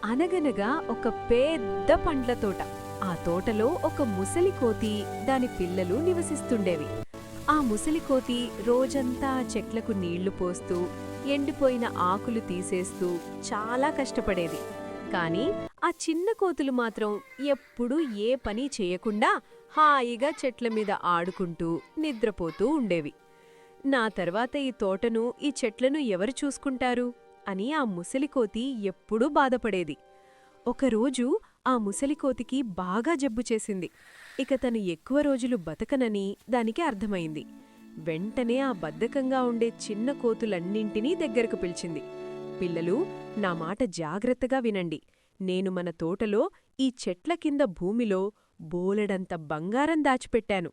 అనగనగా ఒక పెద్ద పండ్ల తోట. ఆ తోటలో ఒక ముసలి కోతి, దాని పిల్లలు నివసిస్తుండేవి. ఆ ముసలి కోతి రోజంతా చెట్లకు నీళ్లు పోస్తూ, ఎండిపోయిన ఆకులు తీసేస్తూ చాలా కష్టపడేది. కాని ఆ చిన్న కోతులు మాత్రం ఎప్పుడూ ఏ పని చేయకుండా హాయిగా చెట్ల మీద ఆడుకుంటూ నిద్రపోతూ ఉండేవి. నా తర్వాత ఈ తోటను, ఈ చెట్లను ఎవరు చూసుకుంటారు అని ఆ ముసలికోతి ఎప్పుడూ బాధపడేది. ఒకరోజు ఆ ముసలికోతికి బాగా జబ్బు చేసింది. ఇక తను ఎక్కువ రోజులు బతకనని దానికి అర్థమైంది. వెంటనే ఆ బద్ధకంగా ఉండే చిన్న కోతులన్నింటినీ దగ్గరకు పిలిచింది. పిల్లలు, నా మాట జాగ్రత్తగా వినండి. నేను మన తోటలో ఈ చెట్ల కింద భూమిలో బోలెడంత బంగారం దాచిపెట్టాను.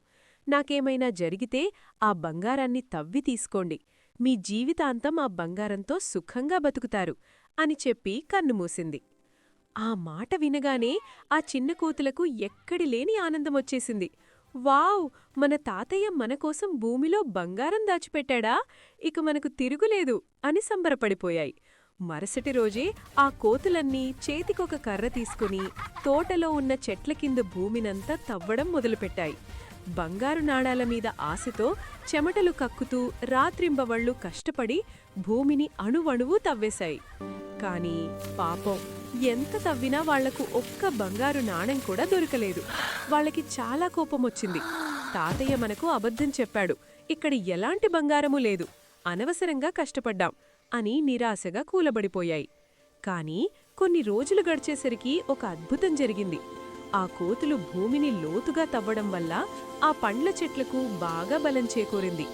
నాకేమైనా జరిగితే ఆ బంగారాన్ని తవ్వి తీసుకోండి. మీ జీవితాంతం ఆ బంగారంతో సుఖంగా బతుకుతారు అని చెప్పి కన్నుమూసింది. ఆ మాట వినగానే ఆ చిన్న కోతులకు ఎక్కడిలేని ఆనందమొచ్చేసింది. వావ్! మన తాతయ్య మనకోసం భూమిలో బంగారం దాచిపెట్టాడా? ఇక మనకు తిరుగులేదు అని సంబరపడిపోయాయి. మరుసటి రోజే ఆ కోతులన్నీ చేతికొక కర్ర తీసుకుని తోటలో ఉన్న చెట్ల కింద భూమినంతా తవ్వడం మొదలుపెట్టాయి. బంగారు నాణాల మీద ఆశతో చెమటలు కక్కుతూ రాత్రింబవళ్లు కష్టపడి భూమిని అణువణువూ తవ్వేశాయి. కాని పాపం, ఎంత తవ్వినా వాళ్లకు ఒక్క బంగారు నాణెం కూడా దొరకలేదు. వాళ్ళకి చాలా కోపమొచ్చింది. తాతయ్య మనకు అబద్ధం చెప్పాడు, ఇక్కడ ఎలాంటి బంగారమూ లేదు, అనవసరంగా కష్టపడ్డాం అని నిరాశగా కూలబడిపోయాయి. కాని కొన్ని రోజులు గడిచేసరికి ఒక అద్భుతం జరిగింది. ఆ కోతులు భూమిని లోతుగా తవ్వడం వల్ల ఆ పండ్ల చెట్లకు బాగా బలం చేకూరింది.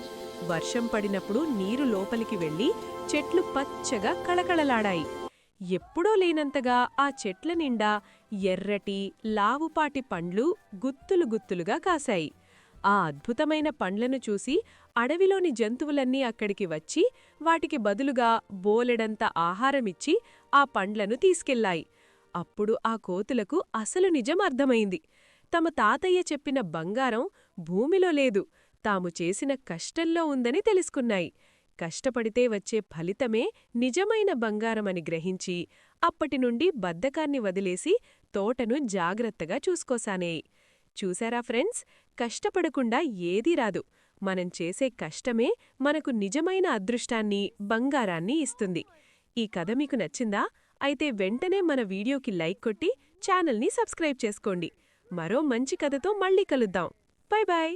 వర్షం పడినప్పుడు నీరు లోపలికి వెళ్లి చెట్లు పచ్చగా కళకళలాడాయి. ఎప్పుడో లేనంతగా ఆ చెట్ల నిండా ఎర్రటి, లావుపాటి పండ్లు గుత్తులు గుత్తులుగా కాశాయి. ఆ అద్భుతమైన పండ్లను చూసి అడవిలోని జంతువులన్నీ అక్కడికి వచ్చి వాటికి బదులుగా బోలెడంత ఆహారమిచ్చి ఆ పండ్లను తీసుకెళ్లాయి. అప్పుడు ఆ కోతులకు అసలు నిజం అర్థమైంది. తమ తాతయ్య చెప్పిన బంగారం భూమిలో లేదు, తాము చేసిన కష్టంలో ఉందని తెలుసుకున్నాయి. కష్టపడితే వచ్చే ఫలితమే నిజమైన బంగారమని గ్రహించి అప్పటినుండి బద్ధకాన్ని వదిలేసి తోటను జాగ్రత్తగా చూసుకోసానేయి. చూశారా ఫ్రెండ్స్, కష్టపడకుండా ఏదీ రాదు. మనం చేసే కష్టమే మనకు నిజమైన అదృష్టాన్ని, బంగారాన్ని ఇస్తుంది. ఈ కథ మీకు నచ్చిందా? అయితే వెంటనే మన వీడియోకి లైక్ కొట్టి ఛానల్ని సబ్స్క్రైబ్ చేసుకోండి. మరో మంచి కథతో మళ్ళీ కలుద్దాం. Bye bye.